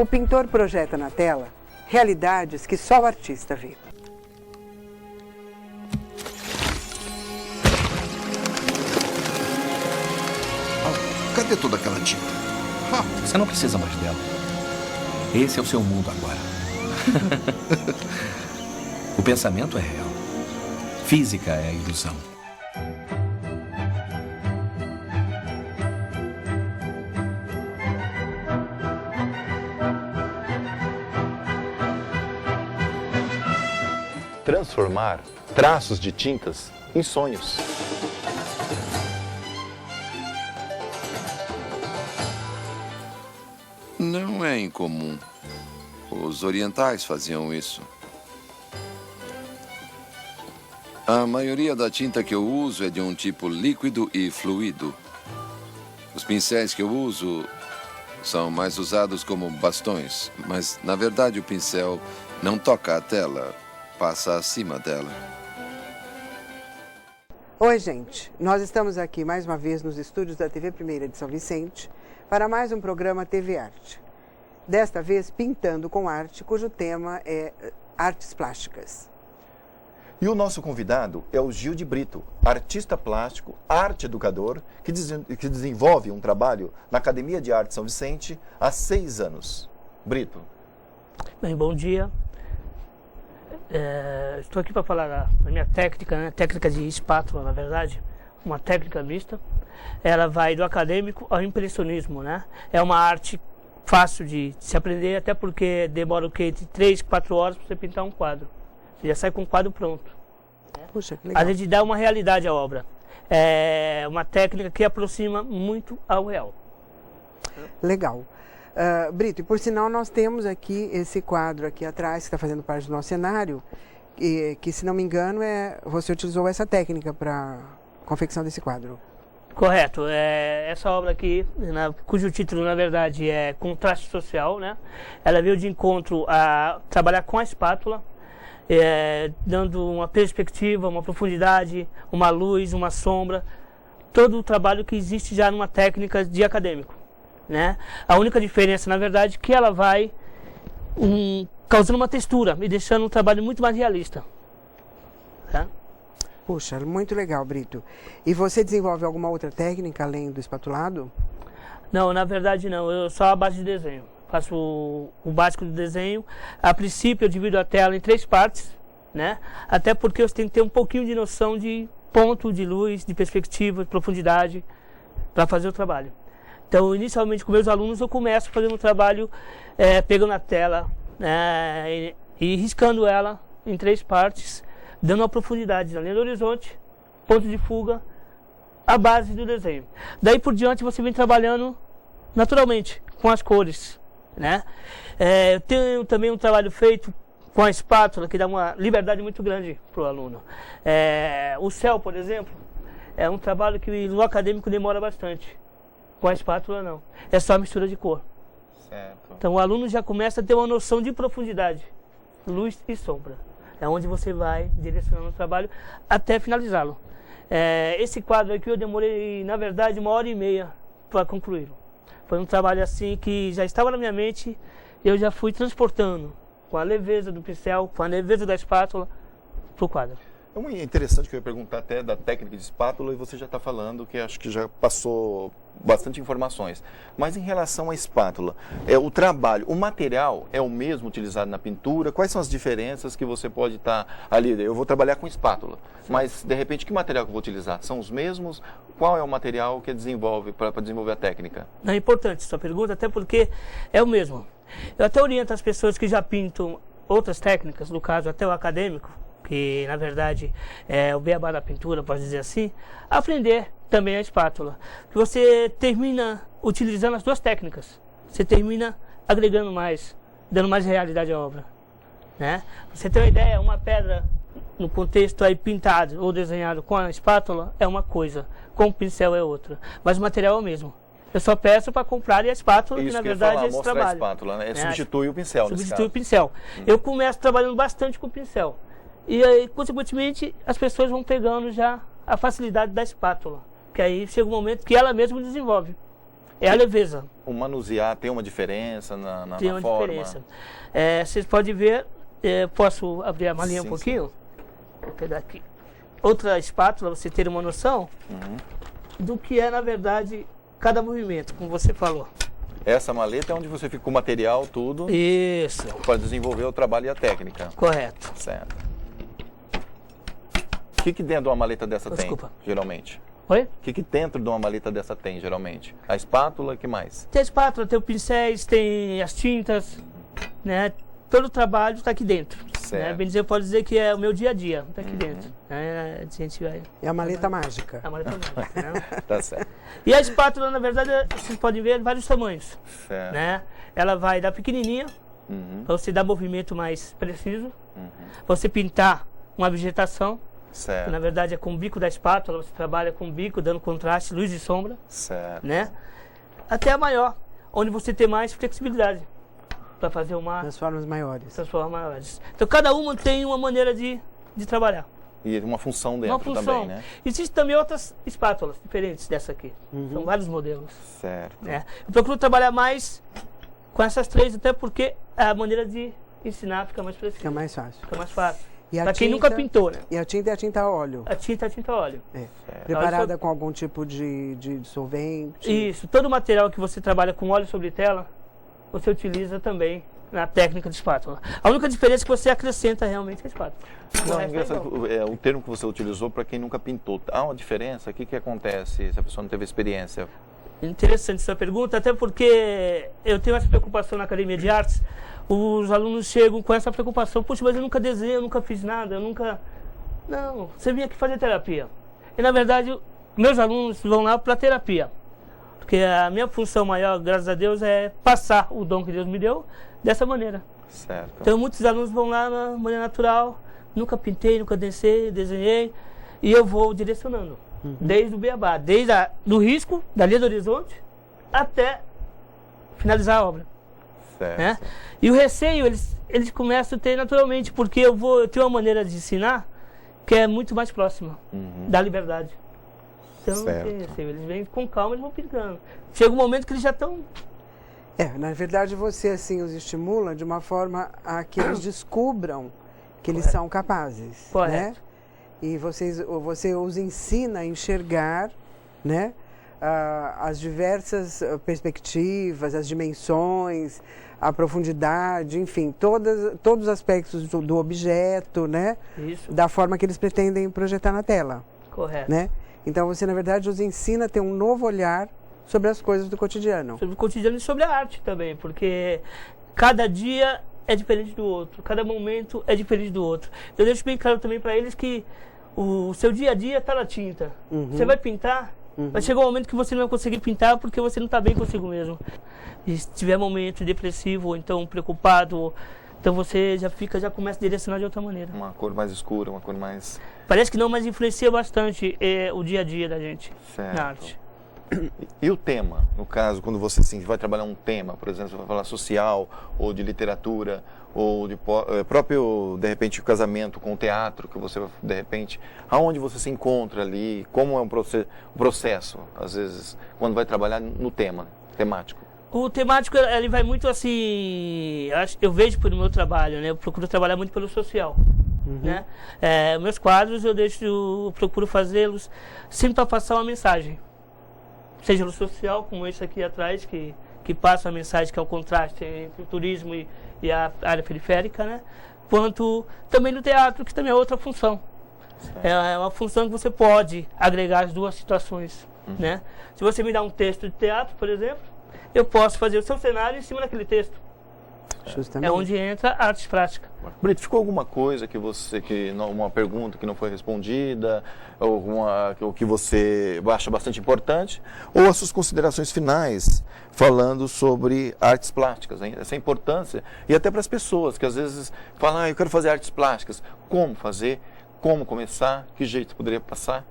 o pintor projeta na tela realidades que só o artista vê. Cadê toda aquela tinta? Você não precisa mais dela. Esse é o seu mundo agora. O pensamento é real. Física é a ilusão. Transformar traços de tintas em sonhos. Não é incomum. Os orientais faziam isso. A maioria da tinta que eu uso é de um tipo líquido e fluido. Os pincéis que eu uso são mais usados como bastões, mas na verdade o pincel não toca a tela, passa acima dela. Oi, gente. Nós estamos aqui mais uma vez nos estúdios da TV Primeira de São Vicente para mais um programa TV Arte. Desta vez pintando com arte, cujo tema é artes plásticas. E o nosso convidado é o Gil de Brito, artista plástico, arte educador, que desenvolve um trabalho na Academia de Arte São Vicente há 6 anos. Brito. Bem, bom dia. Estou aqui para falar da minha técnica, né? Técnica de espátula, na verdade, uma técnica mista. Ela vai do acadêmico ao impressionismo, né? É uma arte fácil de se aprender, até porque demora entre 3 e 4 horas para você pintar um quadro. Você já sai com o quadro pronto. Puxa, que legal. A gente dá uma realidade à obra. É uma técnica que aproxima muito ao real. Legal. Brito, e por sinal nós temos aqui esse quadro aqui atrás, que está fazendo parte do nosso cenário, que se não me engano, você utilizou essa técnica para a confecção desse quadro. Correto. Essa obra aqui, cujo título na verdade é Contraste Social, né? Ela veio de encontro a trabalhar com a espátula, dando uma perspectiva, uma profundidade, uma luz, uma sombra, todo o trabalho que existe já numa técnica de acadêmico, né? A única diferença, na verdade, é que ela vai causando uma textura e deixando um trabalho muito mais realista. Tá? Puxa, muito legal, Brito. E você desenvolve alguma outra técnica além do espatulado? Não, na verdade não, eu só a base de desenho. Faço o básico do desenho. A princípio eu divido a tela em 3 partes, né? Até porque você tem que ter um pouquinho de noção de ponto, de luz, de perspectiva, de profundidade para fazer o trabalho. Então, inicialmente com meus alunos eu começo fazendo um trabalho pegando a tela e riscando ela em 3 partes, dando uma profundidade na linha do horizonte, ponto de fuga, a base do desenho. Daí por diante você vem trabalhando naturalmente com as cores, né? Eu tenho também um trabalho feito com a espátula que dá uma liberdade muito grande para o aluno. O céu, por exemplo, é um trabalho que no acadêmico demora bastante. Com a espátula não, é só a mistura de cor. Certo. Então o aluno já começa a ter uma noção de profundidade, luz e sombra. É onde você vai direcionando o trabalho até finalizá-lo. Esse quadro aqui eu demorei, na verdade, 1h30 para concluí-lo. Foi um trabalho assim que já estava na minha mente, eu já fui transportando com a leveza do pincel, com a leveza da espátula para o quadro. É interessante que eu ia perguntar até da técnica de espátula e você já está falando que acho que já passou bastante informações. Mas em relação à espátula, o trabalho, o material é o mesmo utilizado na pintura? Quais são as diferenças que você pode estar ali? Eu vou trabalhar com espátula, mas de repente que material que eu vou utilizar? São os mesmos? Qual é o material que desenvolve para desenvolver a técnica? É importante sua pergunta, até porque é o mesmo. Eu até oriento as pessoas que já pintam outras técnicas, no caso até o acadêmico, que na verdade é o beabá da pintura, pode dizer assim, aprender também a espátula. Que você termina utilizando as 2 técnicas, você termina agregando mais, dando mais realidade à obra, né? Você tem uma ideia, uma pedra no contexto aí pintado ou desenhado com a espátula é uma coisa, com o pincel é outra, mas o material é o mesmo. Eu só peço para comprar a espátula, que na verdade é esse trabalho. A espátula, né? Substitui o pincel, substitui o pincel. Eu começo trabalhando bastante com o pincel. E aí, consequentemente, as pessoas vão pegando já a facilidade da espátula. Que aí chega um momento que ela mesma desenvolve. é a leveza. O manusear tem uma diferença na Tem uma forma? diferença. Vocês podem ver, posso abrir a malinha um pouquinho? Vou pegar aqui. Outra espátula, você ter uma noção do que é, na verdade, cada movimento, como você falou. Essa maleta é onde você fica com o material, tudo, Isso, para desenvolver o trabalho e a técnica. correto. Certo. O que dentro de uma maleta dessa Desculpa. tem, geralmente? Oi? O que dentro de uma maleta dessa tem, geralmente? A espátula, o que mais? Tem a espátula, tem os pincéis, tem as tintas, né? Todo o trabalho está aqui dentro. Certo. Né? Bem dizer, pode dizer que é o meu dia a dia, está aqui dentro. A gente vai... É a maleta mágica. A maleta mágica, né? Tá certo. E a espátula, na verdade, vocês podem ver vários tamanhos. Certo. Né? Ela vai da pequenininha, para você dar movimento mais preciso, para você pintar uma vegetação, que Certo. na verdade é com o bico da espátula, você trabalha com o bico, dando contraste, luz e sombra, Certo. né? Até a maior, onde você tem mais flexibilidade para fazer uma Nas formas maiores. transformação maiores. Então cada uma tem uma maneira de trabalhar. E uma função dentro Uma função. também, né? Existem também outras espátulas diferentes dessa aqui. São vários modelos. Certo. Né? Eu procuro trabalhar mais com essas três, até porque a maneira de ensinar fica mais precisa. Fica mais fácil. Fica mais fácil. E a Para quem tinta- nunca pintou, né? E a tinta é a tinta a óleo. A tinta é tinta a óleo. É. Certo. Preparada com algum tipo de dissolvente. Isso. Todo material que você trabalha com óleo sobre tela, você utiliza também na técnica de espátula. A única diferença é que você acrescenta realmente a espátula. Não, O é resto é igual. engraçado, o termo que você utilizou para quem nunca pintou. Há uma diferença? O que acontece se a pessoa não teve experiência? Interessante essa pergunta, até porque eu tenho essa preocupação na Academia de Artes. Os alunos chegam com essa preocupação: puxa, mas eu nunca desenho, eu nunca fiz nada, eu nunca... Não, você vem aqui fazer terapia. E na verdade, meus alunos vão lá para terapia. Porque a minha função maior, graças a Deus, é passar o dom que Deus me deu dessa maneira. Certo. Então muitos alunos vão lá na maneira natural, nunca pintei, nunca desenhei, e eu vou direcionando. Desde o beabá, do risco, da linha do horizonte, até finalizar a obra. Certo. Né? E o receio, eles começam a ter naturalmente, porque eu tenho uma maneira de ensinar que é muito mais próxima da liberdade. Então não tem receio, eles vêm com calma e vão pintando. Chega um momento que eles já estão... Na verdade você assim os estimula de uma forma a que eles descubram que eles são capazes, Correto. né? E você os ensina a enxergar, né? As diversas perspectivas, as dimensões, a profundidade, enfim, todos os aspectos do objeto, né? Isso, Da forma que eles pretendem projetar na tela, correto. né? Então você na verdade os ensina a ter um novo olhar sobre as coisas do cotidiano. Sobre o cotidiano e sobre a arte também, porque cada dia é diferente do outro, cada momento é diferente do outro. Eu deixo bem claro também para eles que o seu dia a dia está na tinta. Você vai pintar, vai chegar um momento que você não vai conseguir pintar porque você não está bem consigo mesmo. E se tiver momento depressivo ou então preocupado, então você já começa a direcionar de outra maneira. Uma cor mais escura, uma cor mais... Parece que não, mas influencia bastante o dia a dia da gente Certo. na arte. E o tema? No caso, quando você assim, vai trabalhar um tema, por exemplo, você vai falar social, ou de literatura, ou de próprio, de repente, o casamento com o teatro, que você, de repente, aonde você se encontra ali, como é um processo, às vezes, quando vai trabalhar no tema temático? O temático, ele vai muito assim, eu vejo pelo meu trabalho, né? Eu procuro trabalhar muito pelo social, né? Meus quadros eu procuro fazê-los sempre para passar uma mensagem. Seja no social, como esse aqui atrás, que passa a mensagem que é o contraste entre o turismo e a área periférica, né? Quanto também no teatro, que também é outra função. É uma função que você pode agregar as duas situações, né? Se você me dá um texto de teatro, por exemplo, eu posso fazer o seu cenário em cima daquele texto. Justamente. É onde entra a arte prática. Brito, ficou alguma coisa uma pergunta que não foi respondida, ou que você acha bastante importante, ou as suas considerações finais falando sobre artes plásticas, hein? Essa importância, e até para as pessoas que às vezes falam, eu quero fazer artes plásticas, como fazer, como começar, que jeito poderia passar?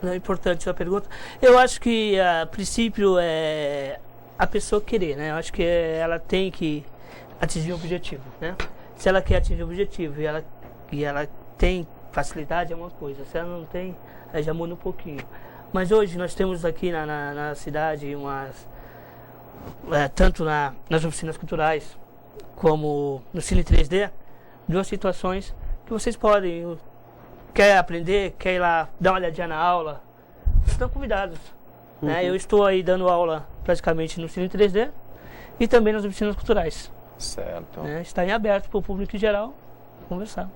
É importante a pergunta. Eu acho que, a princípio, é a pessoa querer, né? Eu acho que ela tem que atingir o objetivo, né? Se ela quer atingir o objetivo e ela tem facilidade, é uma coisa. Se ela não tem, aí já muda um pouquinho. Mas hoje nós temos aqui na cidade tanto nas oficinas culturais como no Cine 3D, 2 situações que vocês podem, quer aprender, quer ir lá dar uma olhadinha na aula, estão convidados. Né? Eu estou aí dando aula praticamente no Cine 3D e também nas oficinas culturais. Certo. Né? Está em aberto para o público em geral conversar.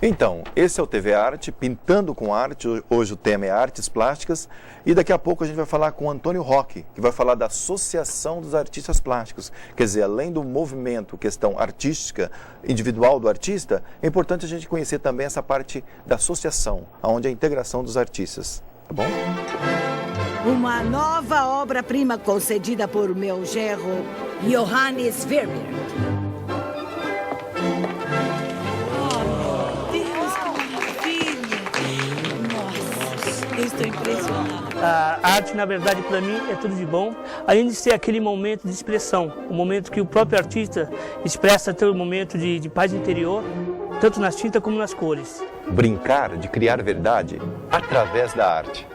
Então, esse é o TV Arte, Pintando com Arte. Hoje o tema é Artes Plásticas. E daqui a pouco a gente vai falar com o Antônio Roque, que vai falar da Associação dos Artistas Plásticos. Quer dizer, além do movimento, questão artística, individual do artista, é importante a gente conhecer também essa parte da associação, onde é a integração dos artistas. Tá bom? Uma nova obra-prima concedida por meu genro, Johannes Vermeer. Eu estou impressionada. A arte, na verdade, para mim, é tudo de bom. Além de ser aquele momento de expressão, o momento que o próprio artista expressa todo momento de paz interior, tanto nas tintas como nas cores. Brincar de criar verdade através da arte.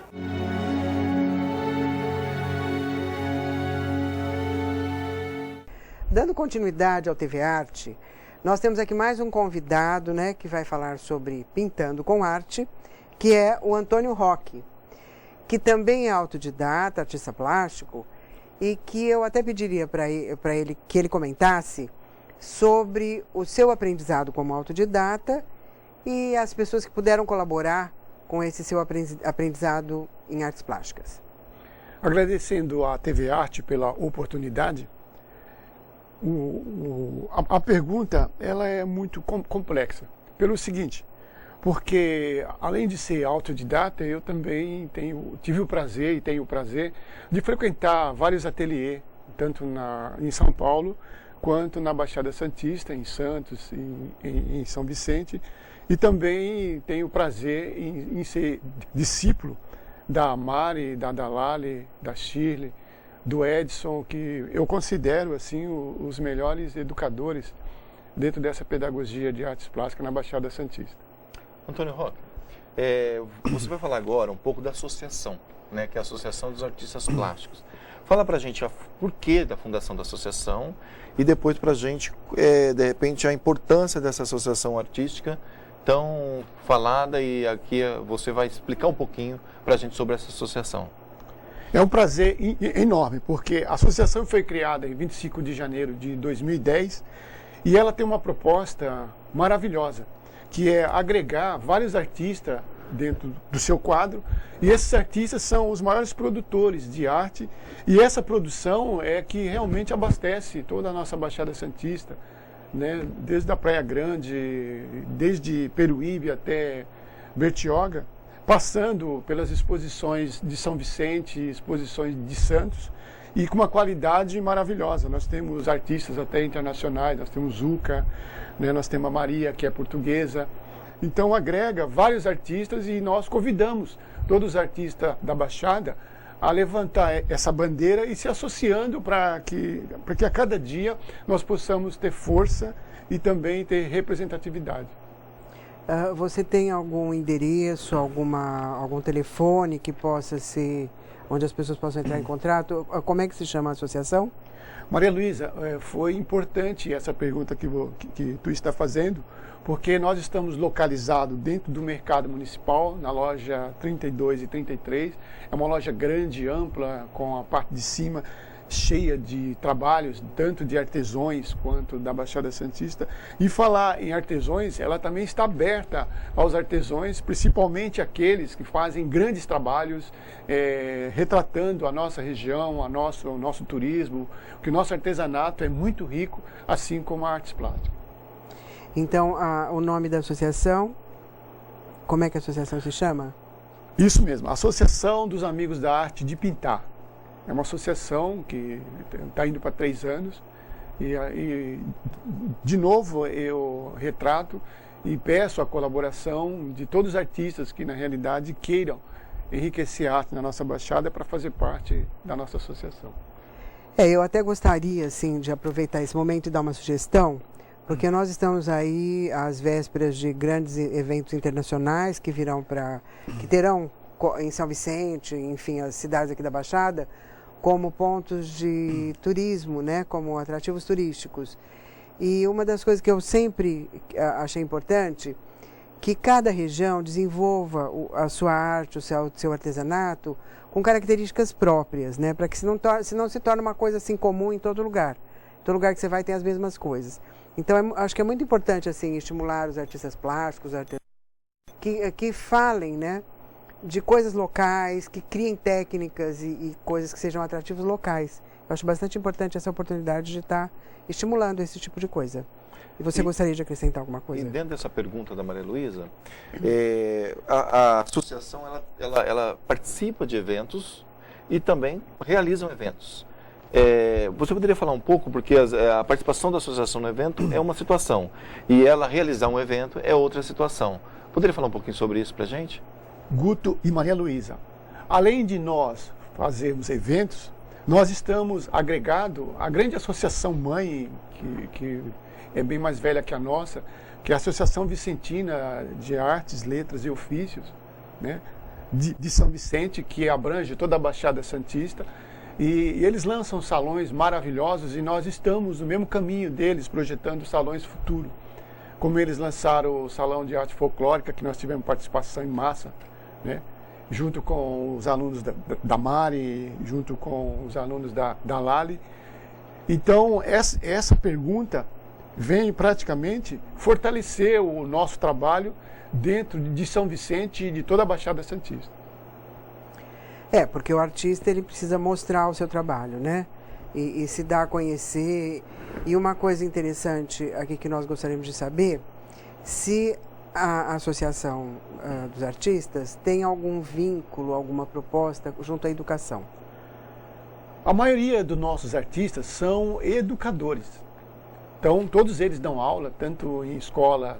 Dando continuidade ao TV Arte, nós temos aqui mais um convidado, né, que vai falar sobre Pintando com Arte, que é o Antônio Roque, que também é autodidata, artista plástico, e que eu até pediria para ele que ele comentasse sobre o seu aprendizado como autodidata e as pessoas que puderam colaborar com esse seu aprendizado em artes plásticas. Agradecendo à TV Arte pela oportunidade, a pergunta ela é muito complexa, pelo seguinte, porque além de ser autodidata, eu também tive o prazer e tenho o prazer de frequentar vários ateliês, tanto em São Paulo, quanto na Baixada Santista, em Santos, em São Vicente, e também tenho o prazer em ser discípulo da Mari, da Dalali, da Shirley, do Edson, que eu considero assim os melhores educadores dentro dessa pedagogia de artes plásticas na Baixada Santista. Antônio Roque, você vai falar agora um pouco da associação, né, que é a Associação dos Artistas Plásticos. Fala pra gente o porquê da fundação da associação e depois pra gente, de repente, a importância dessa associação artística tão falada, e aqui você vai explicar um pouquinho pra gente sobre essa associação. É um prazer enorme, porque a associação foi criada em 25 de janeiro de 2010 e ela tem uma proposta maravilhosa, que é agregar vários artistas dentro do seu quadro, e esses artistas são os maiores produtores de arte, e essa produção é que realmente abastece toda a nossa Baixada Santista, né? Desde a Praia Grande, desde Peruíbe até Bertioga, passando pelas exposições de São Vicente, exposições de Santos, e com uma qualidade maravilhosa. Nós temos artistas até internacionais, nós temos Zucca, né? Nós temos a Maria, que é portuguesa. Então agrega vários artistas e nós convidamos todos os artistas da Baixada a levantar essa bandeira e se associando para que a cada dia nós possamos ter força e também ter representatividade. Você tem algum endereço, algum telefone que possa ser, onde as pessoas possam entrar em contato? Como é que se chama a associação? Maria Luísa, foi importante essa pergunta que tu está fazendo, porque nós estamos localizados dentro do mercado municipal, na loja 32 e 33. É uma loja grande, ampla, com a parte de cima cheia de trabalhos, tanto de artesãos quanto da Baixada Santista. E falar em artesãos, ela também está aberta aos artesãos, principalmente aqueles que fazem grandes trabalhos, retratando a nossa região, o nosso turismo, que o nosso artesanato é muito rico, assim como a artes plásticas. Então, o nome da associação, como é que a associação se chama? Isso mesmo, Associação dos Amigos da Arte de Pintar. É uma associação que está indo para 3 anos e, de novo, eu retrato e peço a colaboração de todos os artistas que, na realidade, queiram enriquecer a arte na nossa Baixada para fazer parte da nossa associação. Eu até gostaria, assim, de aproveitar esse momento e dar uma sugestão, porque nós estamos aí às vésperas de grandes eventos internacionais que terão em São Vicente, enfim, as cidades aqui da Baixada, como pontos de turismo, né, como atrativos turísticos. E uma das coisas que eu sempre achei importante, que cada região desenvolva a sua arte, o seu artesanato, com características próprias, né, para que senão se torne uma coisa assim comum em todo lugar. Em todo lugar que você vai tem as mesmas coisas. Então, acho que é muito importante assim estimular os artistas plásticos, que falem, né, de coisas locais, que criem técnicas e coisas que sejam atrativos locais. Eu acho bastante importante essa oportunidade de estar estimulando esse tipo de coisa. E você gostaria de acrescentar alguma coisa? E dentro dessa pergunta da Maria Luísa, a associação ela participa de eventos e também realizam eventos. Você poderia falar um pouco, porque a participação da associação no evento é uma situação e ela realizar um evento é outra situação. Poderia falar um pouquinho sobre isso para a gente? Guto e Maria Luísa, além de nós fazermos eventos, nós estamos agregados à grande associação mãe, que é bem mais velha que a nossa, que é a Associação Vicentina de Artes, Letras e Ofícios, né, de São Vicente, que abrange toda a Baixada Santista. E eles lançam salões maravilhosos e nós estamos no mesmo caminho deles, projetando salões futuros. Como eles lançaram o Salão de Arte Folclórica, que nós tivemos participação em massa, né? Junto com os alunos da Mari, junto com os alunos da Lali. Então, essa pergunta vem praticamente fortalecer o nosso trabalho dentro de São Vicente e de toda a Baixada Santista. Porque o artista ele precisa mostrar o seu trabalho, né? E se dar a conhecer. E uma coisa interessante aqui que nós gostaríamos de saber, se a Associação dos Artistas tem algum vínculo, alguma proposta junto à educação. A maioria dos nossos artistas são educadores. Então, todos eles dão aula, tanto em escolas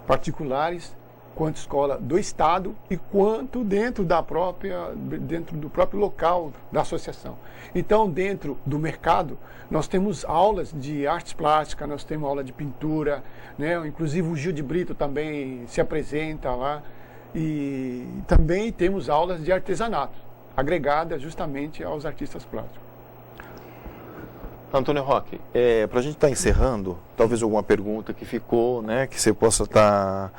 particulares, quanto escola do Estado e quanto dentro do próprio local da associação. Então, dentro do mercado, nós temos aulas de artes plásticas, nós temos aula de pintura, né? Inclusive o Gil de Brito também se apresenta lá, e também temos aulas de artesanato, agregadas justamente aos artistas plásticos. Antônio Roque, para a gente estar encerrando, talvez alguma pergunta que ficou, né, que você possa estar,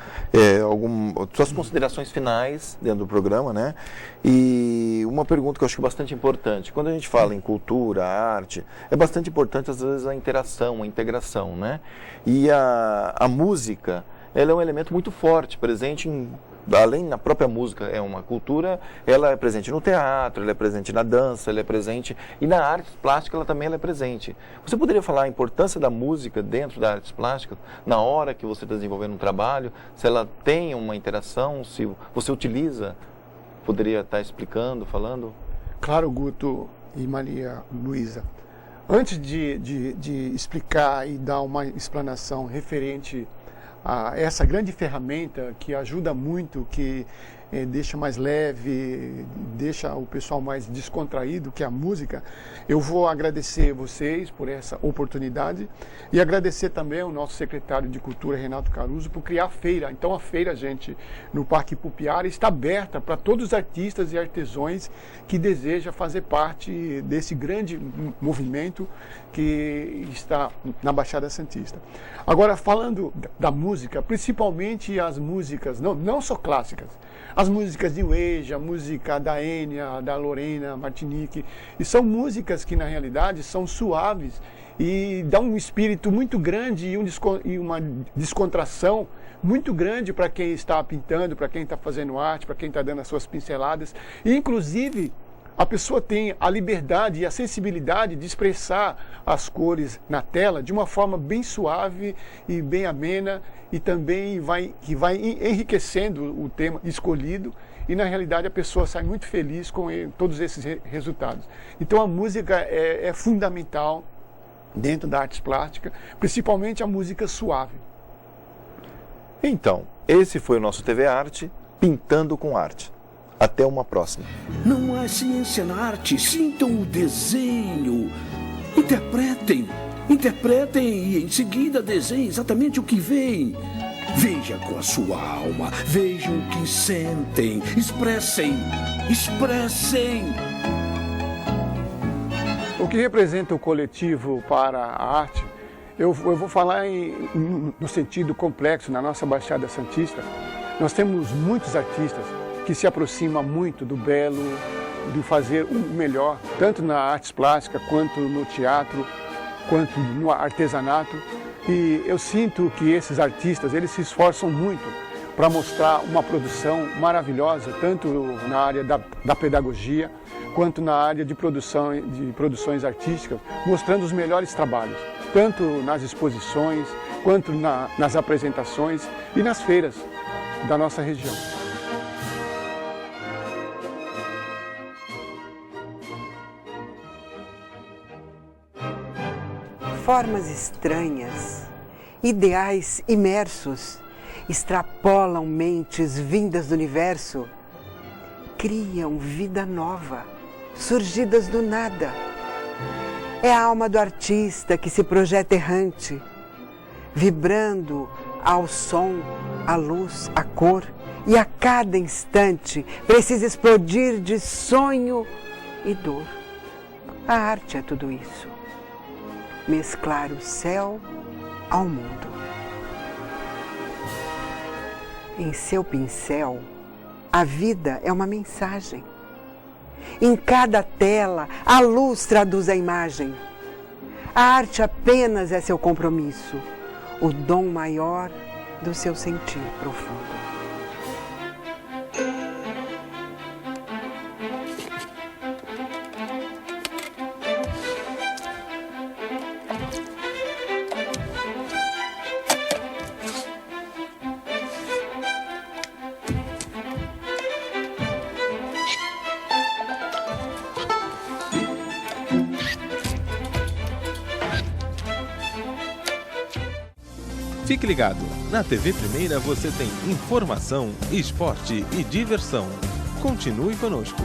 suas considerações finais dentro do programa, né, e uma pergunta que eu acho bastante importante, quando a gente fala em cultura, arte, é bastante importante às vezes a interação, a integração, né, e a música, ela é um elemento muito forte, presente além na própria música, é uma cultura, ela é presente no teatro, ela é presente na dança, ela é presente, e na arte plástica ela também é presente. Você poderia falar a importância da música dentro da arte plástica, na hora que você está desenvolvendo um trabalho, se ela tem uma interação, se você utiliza, poderia estar explicando, falando? Claro, Guto e Maria Luísa. Antes de explicar e dar uma explanação referente a essa grande ferramenta que ajuda muito, que deixa mais leve, deixa o pessoal mais descontraído, que é a música, eu vou agradecer vocês por essa oportunidade e agradecer também ao nosso secretário de Cultura, Renato Caruso, por criar a feira. Então a feira, gente, no Parque Ipupiara está aberta para todos os artistas e artesãos que desejam fazer parte desse grande movimento que está na Baixada Santista. Agora, falando da música, principalmente as músicas, não só clássicas, as músicas de New Age, a música da Enya, da Lorena Martinique, e são músicas que na realidade são suaves e dão um espírito muito grande e uma descontração muito grande para quem está pintando, para quem está fazendo arte, para quem está dando as suas pinceladas, e inclusive a pessoa tem a liberdade e a sensibilidade de expressar as cores na tela de uma forma bem suave e bem amena, e também que vai enriquecendo o tema escolhido, e na realidade a pessoa sai muito feliz com todos esses resultados. Então a música é fundamental dentro da arte plástica, principalmente a música suave. Então, esse foi o nosso TV Arte, Pintando com Arte. Até uma próxima. Não há ciência na arte, sintam o desenho. Interpretem e em seguida desenhem exatamente o que veem. Veja com a sua alma, vejam o que sentem, expressem. O que representa o coletivo para a arte, eu vou falar no sentido complexo. Na nossa Baixada Santista, nós temos muitos artistas que se aproximam muito do belo, de fazer o melhor, tanto na artes plásticas, quanto no teatro, quanto no artesanato. E eu sinto que esses artistas, eles se esforçam muito para mostrar uma produção maravilhosa, tanto na área da pedagogia, quanto na área de produções artísticas, mostrando os melhores trabalhos, tanto nas exposições, quanto nas apresentações e nas feiras da nossa região. Formas estranhas, ideais imersos, extrapolam mentes vindas do universo, criam vida nova, surgidas do nada. É a alma do artista que se projeta errante, vibrando ao som, à luz, à cor, e a cada instante precisa explodir de sonho e dor. A arte é tudo isso. Mesclar o céu ao mundo. Em seu pincel, a vida é uma mensagem. Em cada tela, a luz traduz a imagem. A arte apenas é seu compromisso, o dom maior do seu sentir profundo. Fique ligado, na TV Primeira você tem informação, esporte e diversão. Continue conosco.